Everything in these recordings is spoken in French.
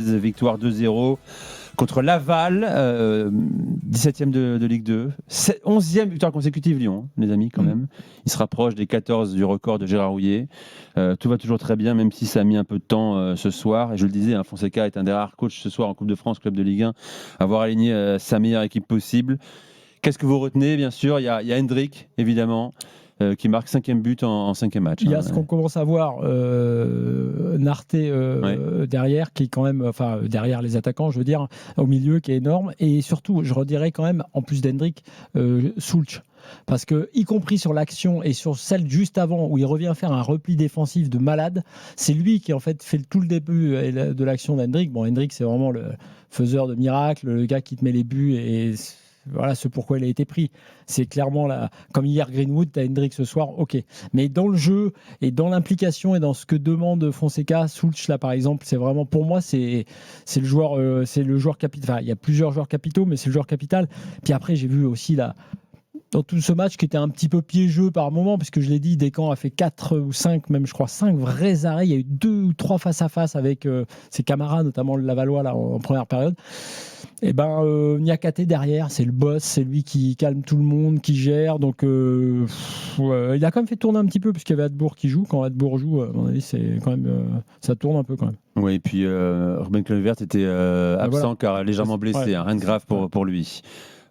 victoire 2-0 contre Laval, 17e de Ligue 2. 11e victoire consécutive Lyon, les amis, quand même. Il se rapproche des 14 du record de Gérard Houllier. Tout va toujours très bien, même si ça a mis un peu de temps ce soir. Et je le disais, Fonseca est un des rares coachs ce soir en Coupe de France, club de Ligue 1, à avoir aligné sa meilleure équipe possible. Qu'est-ce que vous retenez? Bien sûr, il y a Hendrick, évidemment, qui marque 5e but en 5e match. Il y a ce qu'on commence à voir, Narté derrière, qui est quand même, derrière les attaquants, je veux dire, au milieu, qui est énorme. Et surtout, je redirais quand même, en plus d'Hendrick, Soultch. Parce que, y compris sur l'action et sur celle juste avant, où il revient faire un repli défensif de malade, c'est lui qui en fait fait tout le début de l'action d'Hendrick. Bon, Hendrick, c'est vraiment le faiseur de miracles, le gars qui te met les buts et voilà ce pourquoi il a été pris. C'est clairement là, comme hier Greenwood, t'as Hendrick ce soir, ok. Mais dans le jeu et dans l'implication et dans ce que demande Fonseca, Soultch là par exemple, c'est vraiment pour moi c'est le joueur capital. Enfin, il y a plusieurs joueurs capitaux, mais c'est le joueur capital. Puis après j'ai vu aussi là dans tout ce match qui était un petit peu piégeux par moment, parce que je l'ai dit, Descamps a fait 4 ou 5, même je crois 5 vrais arrêts. Il y a eu 2 ou 3 face-à-face avec ses camarades, notamment le Lavallois là, en première période. Et Niakhaté derrière, c'est le boss, c'est lui qui calme tout le monde, qui gère. Donc il a quand même fait tourner un petit peu, puisqu'il y avait Hadbourg qui joue. Quand Hadbourg joue, à mon avis, c'est quand même, ça tourne un peu quand même. Oui, et puis Ruben Kluivert était absent car légèrement blessé, rien de grave pour lui.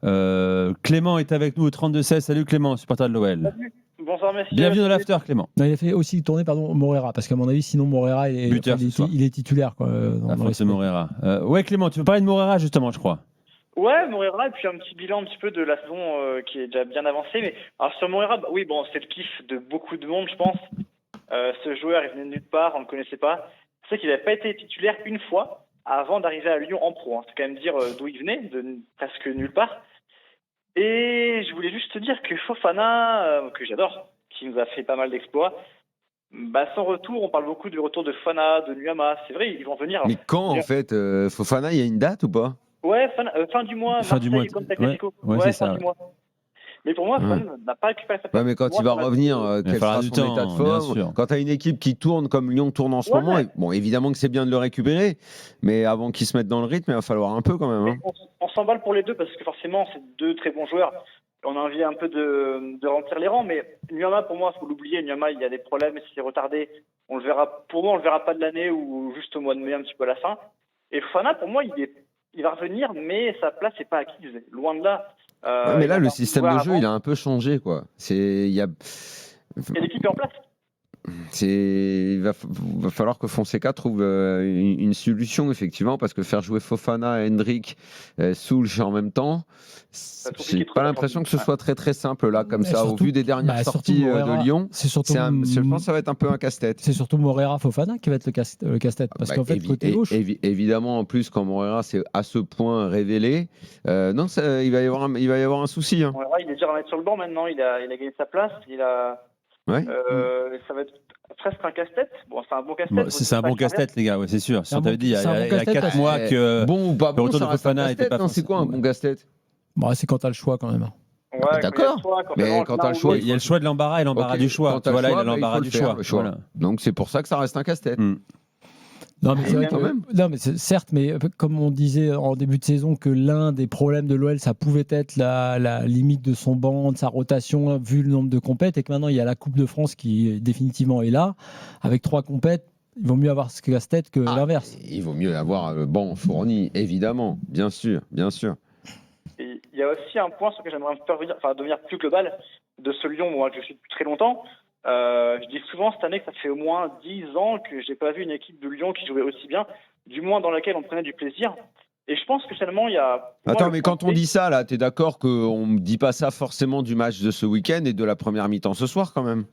Clément est avec nous au 32-16. Salut Clément, supporter de l'OL. Salut. Bonsoir messieurs. Bienvenue dans l'after Clément. Non, il a fait aussi tourner Morera, parce qu'à mon avis sinon Morera il est titulaire quoi, c'est Morera. Ouais Clément, tu veux parler de Morera justement je crois. Ouais, Morera, et puis un petit bilan un petit peu de la saison qui est déjà bien avancée. Mais alors sur Morera, c'est le kiff de beaucoup de monde je pense. Ce joueur il venait de nulle part, on ne le connaissait pas. C'est qu'il n'avait pas été titulaire une fois avant d'arriver à Lyon en pro. C'est quand même dire d'où il venait, de presque nulle part. Et je voulais juste te dire que Fofana, que j'adore, qui nous a fait pas mal d'exploits, son retour, on parle beaucoup du retour de Fofana, de Nuama, c'est vrai, ils vont venir. Mais quand en fait Fofana, il y a une date ou pas? Ouais, fin du mois, fin du mois. Ouais, c'est ça. Du mois. Mais pour moi, Fofana n'a pas récupéré sa place. Ouais, mais quand il va revenir, quel sera son état de forme? Quand tu as une équipe qui tourne comme Lyon tourne en ce moment, bon, évidemment que c'est bien de le récupérer, mais avant qu'il se mette dans le rythme, il va falloir un peu quand même. On s'emballe pour les deux parce que forcément, c'est 2 très bons joueurs. On a envie un peu de remplir les rangs, mais Nuama, pour moi, il faut l'oublier. Nuama, il y a des problèmes, c'est retardé. On le verra, pour moi, on le verra pas de l'année ou juste au mois de mai, un petit peu à la fin. Et Fofana, pour moi, il va revenir, mais sa place n'est pas acquise. Loin de là. Mais là, le système de jeu, il a un peu changé, quoi. Et l'équipe est en place. Il va falloir que Fonseca trouve une solution, effectivement, parce que faire jouer Fofana, Hendrick, Soultch en même temps, j'ai pas l'impression que ce soit très très simple là, comme ça, surtout, au vu des dernières sorties de Lyon. Je pense que ça va être un peu un casse-tête. C'est surtout Morera-Fofana qui va être le casse-tête, parce qu'en fait, côté gauche. Évidemment, en plus, quand Morera c'est à ce point révélé, il va y avoir un souci. Hein. Morera, il est dur à mettre sur le banc maintenant, il a gagné sa place, ça va être presque un casse-tête. Bon, c'est un bon casse-tête. C'est un bon casse-tête, les gars, c'est sûr. Si on t'avait dit il y a 4 mois que bon ou pas bon, le retour de Fofana était pas. C'est quoi un bon casse-tête? C'est quand tu as le choix quand même. Ouais, d'accord. Mais quand tu as le choix, il y a le choix de l'embarras et l'embarras du choix. Voilà, il a l'embarras du choix. Voilà. Donc c'est pour ça que ça reste un casse-tête. Non, mais c'est vrai quand même. Non, mais certes, mais comme on disait en début de saison que l'un des problèmes de l'OL, ça pouvait être la limite de son banc, de sa rotation, vu le nombre de compètes, et que maintenant il y a la Coupe de France qui définitivement est là, avec 3 compètes. Il vaut mieux avoir ce casse-tête que l'inverse. Il vaut mieux avoir le banc fourni, évidemment, bien sûr. Et il y a aussi un point sur lequel j'aimerais devenir plus global de ce Lyon, moi, que je suis depuis très longtemps. Je dis souvent cette année que ça fait au moins 10 ans que j'ai pas vu une équipe de Lyon qui jouait aussi bien, du moins dans laquelle on prenait du plaisir. Et je pense que seulement il y a... Attends, mais quand on dit ça, là, t'es d'accord qu'on ne dit pas ça forcément du match de ce week-end et de la première mi-temps ce soir, quand même?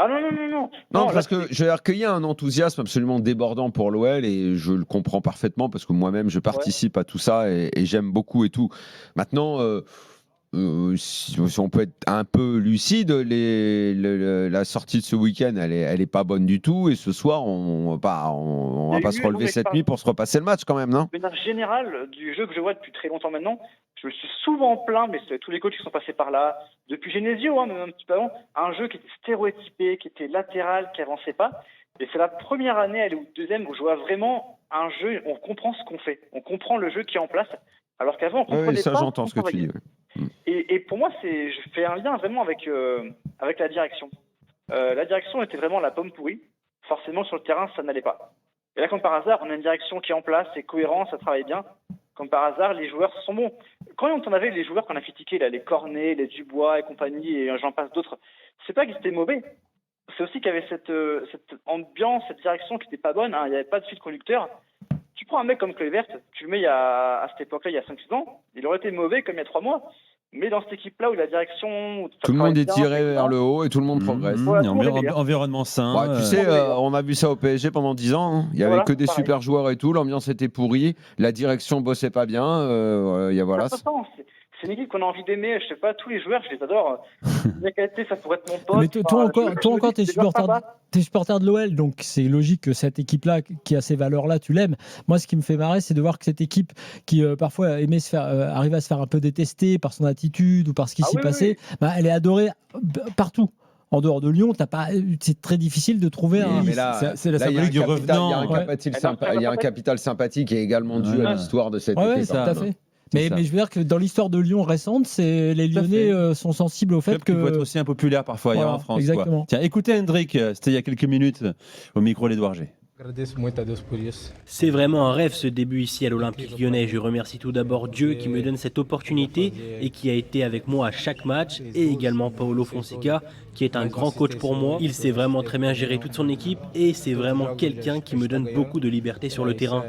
Ah non. Non, parce que j'ai recueilli un enthousiasme absolument débordant pour l'OL et je le comprends parfaitement parce que moi-même, je participe à tout ça et j'aime beaucoup et tout. Maintenant... si on peut être un peu lucide, la sortie de ce week-end, elle est pas bonne du tout. Et ce soir, on va pas se relever cette nuit pour se repasser le match quand même, non? Mais en général, du jeu que je vois depuis très longtemps maintenant, je me suis souvent plaint, mais c'est tous les coachs qui sont passés par là, depuis Genesio, même un petit peu avant, un jeu qui était stéréotypé, qui était latéral, qui avançait pas. Et c'est la première année, elle est ou deuxième, où je vois vraiment un jeu, on comprend ce qu'on fait, on comprend le jeu qui est en place, alors qu'avant on comprenait Oui, ça pas. j'entends ce que tu dis. Ouais. Et pour moi, je fais un lien vraiment avec la direction. La direction était vraiment la pomme pourrie. Forcément, sur le terrain, ça n'allait pas. Et là, comme par hasard, on a une direction qui est en place, c'est cohérent, ça travaille bien. Comme par hasard, les joueurs sont bons. Quand on avait les joueurs qu'on a critiqués, là, les Cornet, les Dubois et compagnie, et j'en passe d'autres, c'est pas qu'ils étaient mauvais. C'est aussi qu'il y avait cette ambiance, cette direction qui n'était pas bonne. Hein. Il n'y avait pas de fil conducteur. Tu prends un mec comme Kluivert, tu le mets à cette époque-là, il y a 5-6 ans, il aurait été mauvais comme il y a 3 mois. Mais dans cette équipe-là où la direction... Tout le monde est tiré vers le haut et tout le monde progresse. Voilà, Environnement sain. Bah, tu sais, on a vu ça au PSG pendant 10 ans. Hein. Il y avait que des super joueurs et tout. L'ambiance était pourrie. La direction bossait pas bien. Voilà. C'est une équipe qu'on a envie d'aimer. Je sais pas, tous les joueurs, je les adore. La qualité, ça pourrait être mon pote. Mais toi encore, t'es supporter de l'OL, donc c'est logique que cette équipe-là, qui a ces valeurs-là, tu l'aimes. Moi, ce qui me fait marrer, c'est de voir que cette équipe, qui parfois arrive à se faire un peu détester par son attitude ou par ce qui s'y passait, bah, elle est adorée partout. En dehors de Lyon, c'est très difficile de trouver un. Mais là, c'est la symbolique du revenant. Il y a un capital sympathique qui est également dû à l'histoire de cette équipe. Oui, tout à fait. Mais je veux dire que dans l'histoire de Lyon récente, les Lyonnais sont sensibles au fait que. Il faut être aussi impopulaire parfois ailleurs en France. Exactement. Tiens, écoutez Hendrik, c'était il y a quelques minutes au micro d'Edouard G. C'est vraiment un rêve ce début ici à l'Olympique Lyonnais. Je remercie tout d'abord Dieu qui me donne cette opportunité et qui a été avec moi à chaque match, et également Paulo Fonseca qui est un grand coach pour moi. Il sait vraiment très bien gérer toute son équipe et c'est vraiment quelqu'un qui me donne beaucoup de liberté sur le terrain.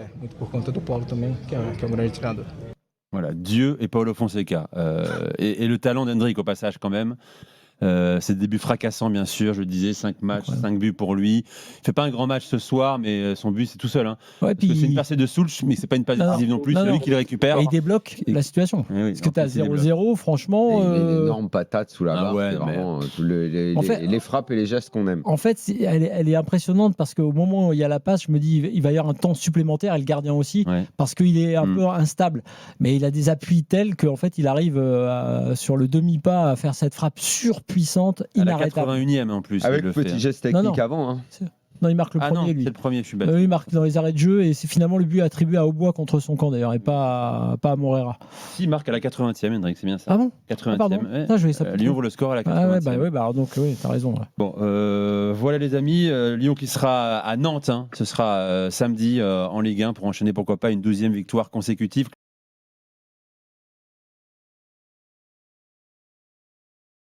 Voilà, Dieu et Paulo Fonseca. Et le talent d'Hendrik au passage quand même. Ses débuts fracassants, bien sûr, je le disais, 5 matchs, 5 buts pour lui. Il fait pas un grand match ce soir, mais son but, c'est tout seul. Hein. Ouais, Parce que c'est une percée de Soulch, mais c'est pas une passe décisive non plus, c'est lui qui le récupère. Et il débloque la situation. Oui, parce que tu as 0-0, franchement. Une énorme patate sous la barre. Ouais, vraiment, les frappes et les gestes qu'on aime. En fait, elle est impressionnante parce qu'au moment où il y a la passe, je me dis il va y avoir un temps supplémentaire, et le gardien aussi, parce qu'il est un peu instable. Mais il a des appuis tels qu'en fait, il arrive sur le demi-pas à faire cette frappe surpuissante, inarrêtable. À la 81e en plus. Avec le petit geste technique avant. Hein. Non, il marque le premier, lui. C'est le premier, je suis bête. Il marque dans les arrêts de jeu et c'est finalement le but attribué à Aubois contre son camp d'ailleurs et pas à Moreira. Si, il marque à la 80e, Hendrik, c'est bien ça. Ah bon 80e. Pardon. Lyon ouvre le score à la 80e. Alors donc oui, t'as raison. Ouais. Bon, voilà les amis, Lyon qui sera à Nantes, hein. Ce sera samedi en Ligue 1 pour enchaîner pourquoi pas une 12e victoire consécutive.